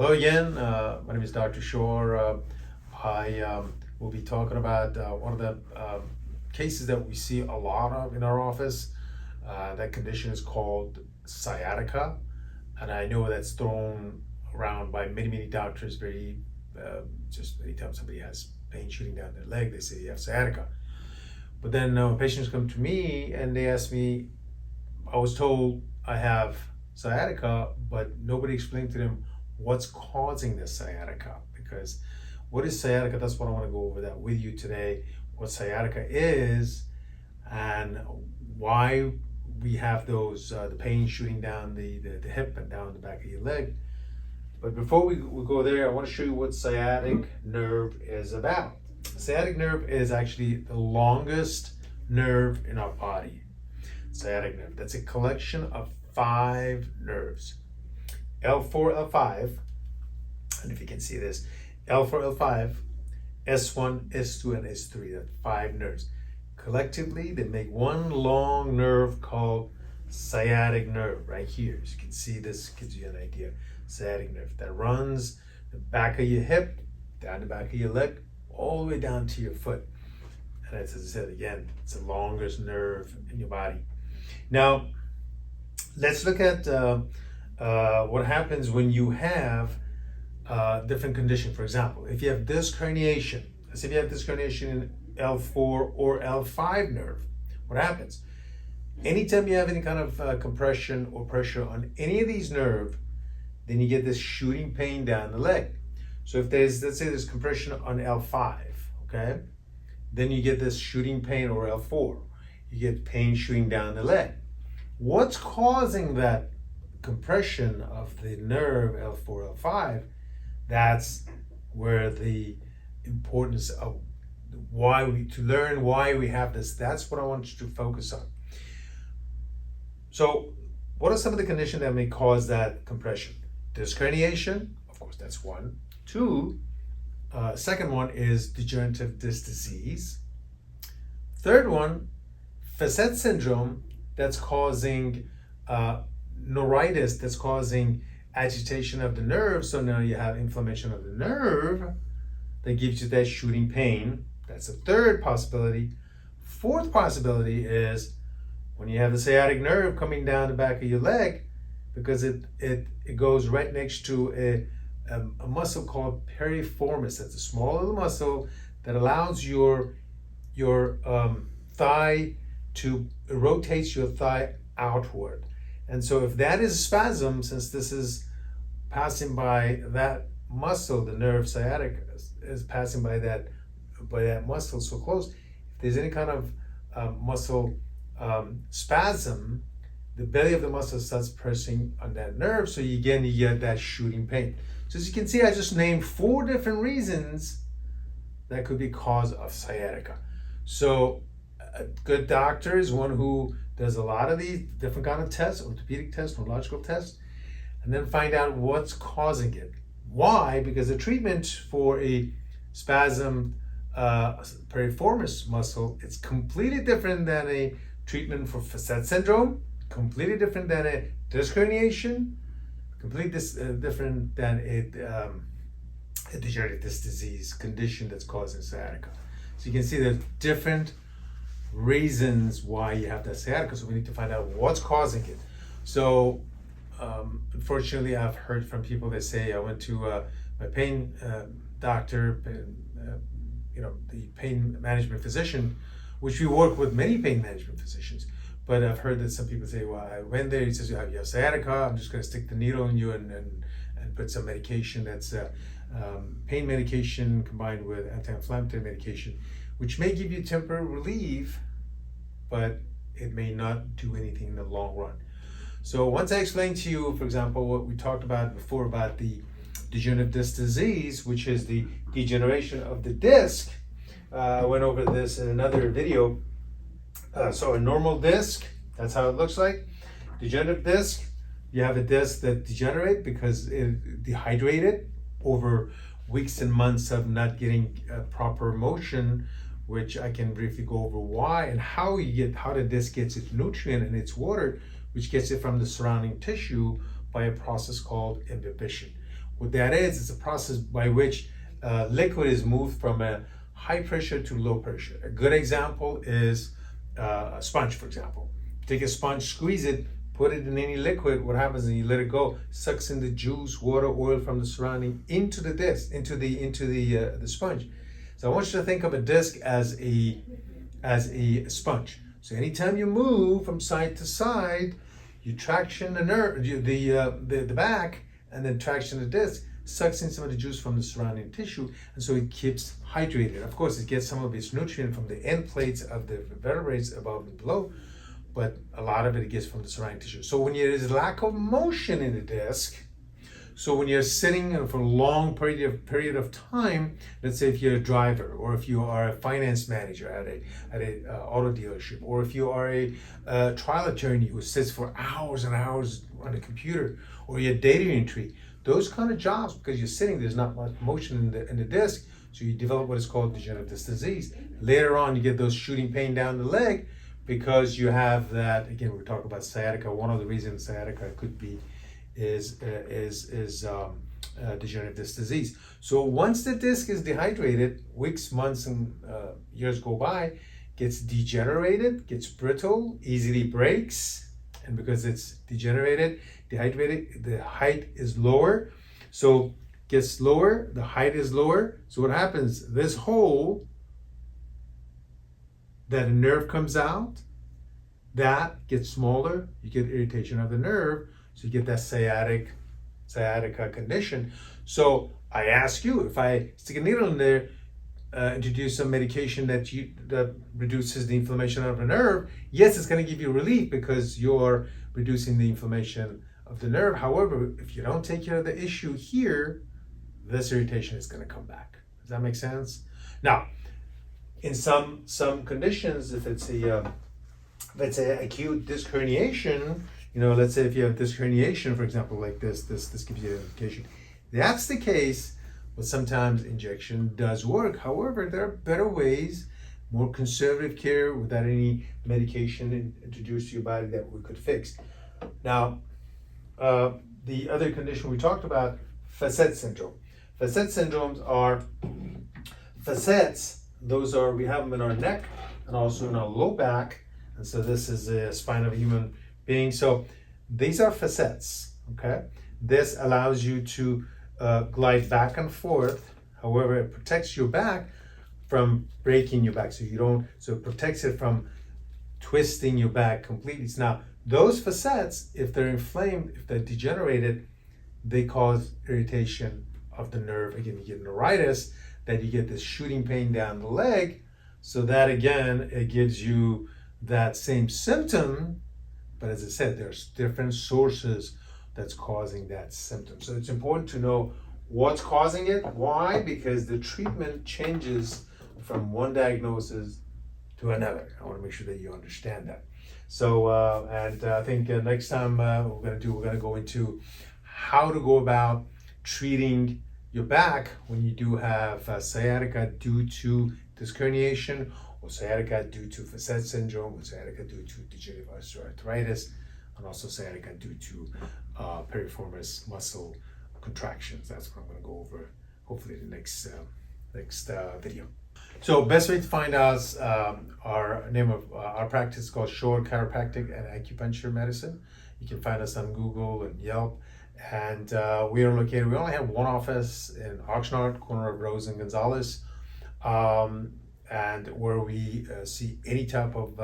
Hello again. My name is Dr. Shoar. I will be talking about one of the cases that we see a lot of in our office. That condition is called sciatica, and I know that's thrown around by many doctors. Just anytime somebody has pain shooting down their leg, they say you have sciatica. But then patients come to me and they ask me, I was told I have sciatica, but nobody explained to them what's causing this sciatica. Because what is sciatica? That's what I want to go over that with you today. What sciatica is and why we have those the pain shooting down the hip and down the back of your leg. But before we go there, I want to show you what sciatic nerve is about. Sciatic nerve is actually the longest nerve in our body. Sciatic nerve. That's a collection of 5 nerves. L4, L5, and if you can see this, L4, L5, S1, S2, and S3. That's 5 nerves. Collectively, they make one long nerve called sciatic nerve right here. As you can see, this gives you an idea. Sciatic nerve that runs the back of your hip, down the back of your leg, all the way down to your foot. And as I said again, it's the longest nerve in your body. Now, let's look at what happens when you have different condition. For example, if you have disc herniation, let's say if you have disc herniation in L4 or L5 nerve, what happens? Anytime you have any kind of compression or pressure on any of these nerves, then you get this shooting pain down the leg. So if there's, let's say there's compression on L5, okay? Then you get this shooting pain, or L4. You get pain shooting down the leg. What's causing that compression of the nerve L4, L5? That's where the importance of to learn why we have this. That's what I want you to focus on. So what are some of the conditions that may cause that compression? Disc herniation, of course, that's one. 2, second one is degenerative disc disease. Third one, facet syndrome, that's causing neuritis, that's causing agitation of the nerve. So now you have inflammation of the nerve that gives you that shooting pain. That's a third possibility. Fourth possibility is when you have the sciatic nerve coming down the back of your leg, because it goes right next to a muscle called piriformis. That's a small little muscle that allows your thigh to rotates your thigh outward. And so if that is a spasm, since this is passing by that muscle, the nerve sciatic is passing by that muscle so close, if there's any kind of muscle spasm, the belly of the muscle starts pressing on that nerve, so you get that shooting pain. So as you can see, I just named 4 different reasons that could be cause of sciatica. So a good doctor is one who does a lot of these different kind of tests, orthopedic tests, neurological tests, and then find out what's causing it. Why? Because the treatment for a spasm piriformis muscle, it's completely different than a treatment for facet syndrome, completely different than a disc herniation, completely different than a degenerative disc disease condition that's causing sciatica. So you can see there's different reasons why you have that sciatica, so we need to find out what's causing it. So unfortunately, I've heard from people that say, I went to my pain doctor, the pain management physician, which we work with many pain management physicians. But I've heard that some people say, well, I went there, he says, you have sciatica, I'm just going to stick the needle in you and put some medication that's pain medication combined with anti-inflammatory medication, which may give you temporary relief, but it may not do anything in the long run. So once I explained to you, for example, what we talked about before about the degenerative disc disease, which is the degeneration of the disc, I went over this in another video. So a normal disc, that's how it looks like. Degenerative disc, you have a disc that degenerates because it dehydrated over weeks and months of not getting proper motion, which I can briefly go over why and how the disc gets its nutrient and its water, which gets it from the surrounding tissue by a process called imbibition. What that is, it's a process by which liquid is moved from a high pressure to low pressure. A good example is a sponge, for example. Take a sponge, squeeze it, put it in any liquid. What happens is you let it go, sucks in the juice, water, oil from the surrounding into the disc, into the sponge. So I want you to think of a disc as a sponge. So anytime you move from side to side, you traction the nerve, the back, and then traction the disc, sucks in some of the juice from the surrounding tissue, and so it keeps hydrated. Of course, it gets some of its nutrient from the end plates of the vertebrae above and below, but a lot of it gets from the surrounding tissue. So when there is lack of motion in the disc, so when you're sitting for a long period of time, let's say if you're a driver, or if you are a finance manager at a auto dealership, or if you are a trial attorney who sits for hours and hours on the computer, or you're data entry, those kind of jobs, because you're sitting, there's not much motion in the disc, so you develop what is called degenerative disc disease. Later on, you get those shooting pain down the leg because you have that. Again, we're talking about sciatica. One of the reasons sciatica could be is degenerative disc disease. So once the disc is dehydrated, weeks, months, and years go by, gets degenerated, gets brittle, easily breaks, and because it's degenerated, dehydrated, the height is lower. So gets lower, the height is lower. So what happens? This hole that a nerve comes out, that gets smaller. You get irritation of the nerve. So you get that sciatica condition. So I ask you, if I stick a needle in there, introduce some medication that reduces the inflammation of the nerve, yes, it's going to give you relief because you're reducing the inflammation of the nerve. However, if you don't take care of the issue here, this irritation is going to come back. Does that make sense? Now, in some conditions, if it's a let's say acute disc herniation, let's say if you have disc herniation, for example, like this gives you an indication. That's the case, but sometimes injection does work. However, there are better ways, more conservative care without any medication introduced to your body that we could fix. Now, the other condition we talked about, facet syndrome. Facet syndromes are facets. Those are, we have them in our neck and also in our low back. And so this is the spine of a human being. So these are facets, okay? This allows you to glide back and forth. However, it protects your back from breaking your back. So it protects it from twisting your back completely. Now, those facets, if they're inflamed, if they're degenerated, they cause irritation of the nerve. Again, you get neuritis, that you get this shooting pain down the leg. So that again, it gives you that same symptom, but as I said, there's different sources that's causing that symptom. So it's important to know what's causing it. Why? Because the treatment changes from one diagnosis to another. I want to make sure that you understand that. So, I think next time we're going to go into how to go about treating your back when you do have sciatica due to disc herniation, or sciatica due to facet syndrome, or sciatica due to degenerative osteoarthritis, and also sciatica due to piriformis muscle contractions. That's what I'm going to go over hopefully the next video. So best way to find us, our name of our practice is called Shoar Chiropractic and Acupuncture Medicine. You can find us on Google and Yelp. And we only have one office in Oxnard, corner of Rose and Gonzalez, and where we see any type of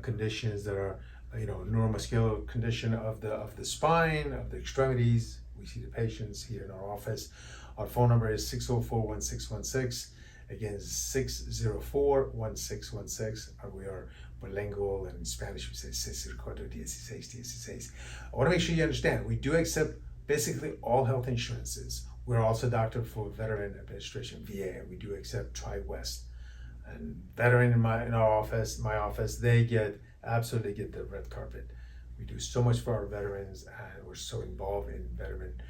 conditions that are, neuromuscular condition of the spine, of the extremities. We see the patients here in our office. Our phone number is 604-1616. Again, 604-1616. We are bilingual, and in Spanish we say 604-1616. I want to make sure you understand, we do accept basically all health insurances. We're also a doctor for Veteran Administration, VA. We do accept Tri-West. And veteran in my office, they absolutely get the red carpet. We do so much for our veterans, and we're so involved in veteran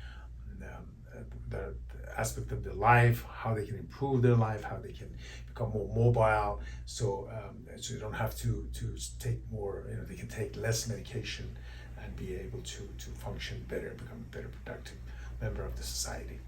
the aspect of their life, how they can improve their life, how they can become more mobile, so you don't have to take more, they can take less medication and be able to function better, become better productive. member of the society.